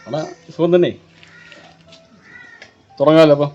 എടാ സുഖം തന്നെ തുടങ്ങാമല്ലോ അപ്പം.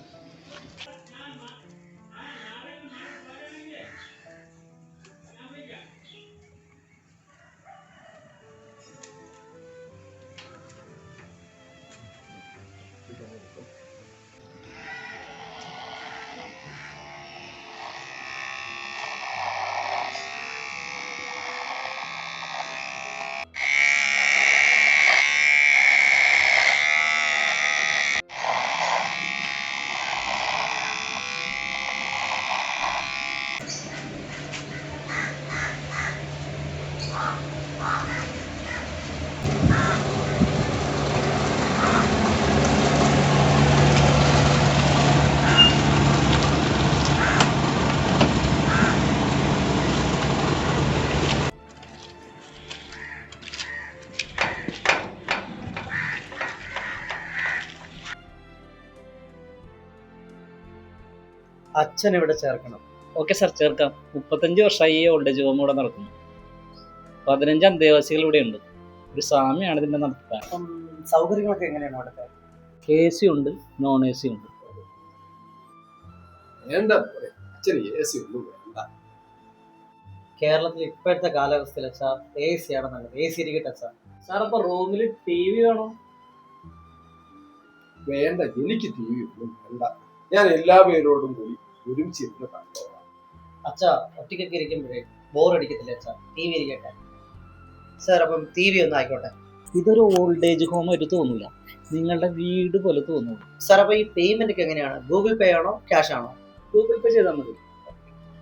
അച്ഛൻ ഇവിടെ ചേർക്കണം. ഓക്കെ സാർ, ചേർക്കാം. 35 വർഷമായി ഈ ഓൾഡ് ഏജ് ഹോം ഇവിടെ നടക്കുന്നു. 15 അന്തേവാസികൾ ഇവിടെ ഉണ്ട്. ഒരു സ്വാമിയാണ് ഇതിന്റെ നടത്താൻ. അപ്പം സൗകര്യങ്ങളൊക്കെ എങ്ങനെയാണ് അവിടുത്തെ? AC ഉണ്ട്, നോൺ AC ഉണ്ട്. കേരളത്തിൽ ഇപ്പോഴത്തെ കാലാവസ്ഥയിൽ സാർ AC ആണ് നല്ലത്. AC ഇരിക്കട്ടെ സാർ. സാർ അപ്പൊ റൂമിൽ TV വേണോ? വേണ്ട, എനിക്ക് TV ഒന്നും വേണ്ട. ഞാൻ എല്ലാ പേരോടും കൂടി ഒരുമിച്ചിരുന്ന് കണ്ടോളാം. അച്ഛാ ഒറ്റയ്ക്കൊക്കെ ഇരിക്കുമ്പോഴേ ബോർ അടിക്കത്തില്ല അച്ഛാ, TV ഇരിക്കട്ടെ സാർ. അപ്പം TV ഒന്നും ആയിക്കോട്ടെ. ഇതൊരു ഓൾഡ് ഏജ് ഹോം ആയിട്ട് തോന്നില്ല, നിങ്ങളുടെ വീട് പോലെ തോന്നുള്ളൂ. സാർ അപ്പൊ ഈ പേയ്മെന്റ് ഒക്കെ എങ്ങനെയാണ്? ഗൂഗിൾ പേ ആണോ ക്യാഷ് ആണോ? ഗൂഗിൾ പേ ചെയ്താൽ മതി.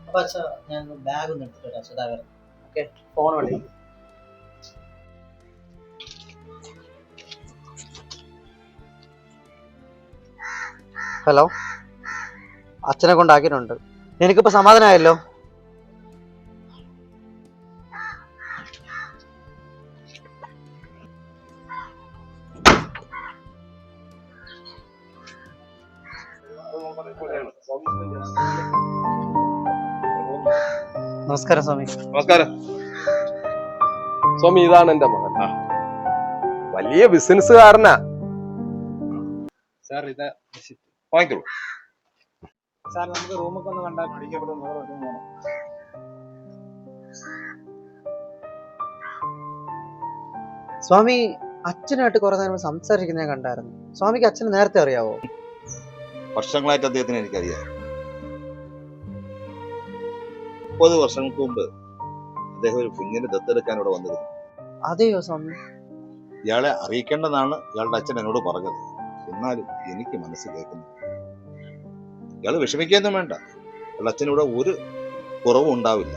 അപ്പൊ അച്ഛാ ഞാൻ ബാഗ് ഒന്ന് എടുത്തിട്ട് വരാം. അച്ഛാ വരാം. ഓക്കെ, ഫോൺ വേണ്ടി. ഹലോ, അച്ഛനെ കൊണ്ടാക്കിയിട്ടുണ്ട്. എനിക്കിപ്പോ സമാധാനമായല്ലോ. നമസ്കാരം സ്വാമി. നമസ്കാരം സ്വാമി, ഇതാണ് എന്റെ മകൻ. വലിയ ബിസിനസ്സുകാരനാ സാർ. ഇത് വാങ്ങിക്കോളൂ സാർ. നമുക്ക് റൂമൊക്കെ ഒന്ന് കണ്ടാൽ സ്വാമി അച്ഛനായിട്ട് കുറെ നേരം സംസാരിക്കുന്ന ഞാൻ കണ്ടായിരുന്നു. സ്വാമിക്ക് അച്ഛനെ നേരത്തെ അറിയാവോ? വർഷങ്ങളായിട്ട് അദ്ദേഹത്തിന് എനിക്കറിയാം. 30 വർഷങ്ങൾക്ക് മുമ്പ് അദ്ദേഹം ഒരു കുഞ്ഞിനെ ദത്തെടുക്കാൻ ഇവിടെ വന്നിരുന്നു. അതെയോ സ്വാമി? ഇയാളെ അറിയിക്കേണ്ടതാണ് ഇയാളുടെ അച്ഛൻ എന്നോട് പറഞ്ഞത്. എന്നാലും എനിക്ക് മനസ്സ് കേൾക്കുന്നു. ഇയാൾ വിഷമിക്കൊന്നും വേണ്ട, ഇയാളുടെ അച്ഛനിവിടെ ഒരു കുറവും ഉണ്ടാവില്ല.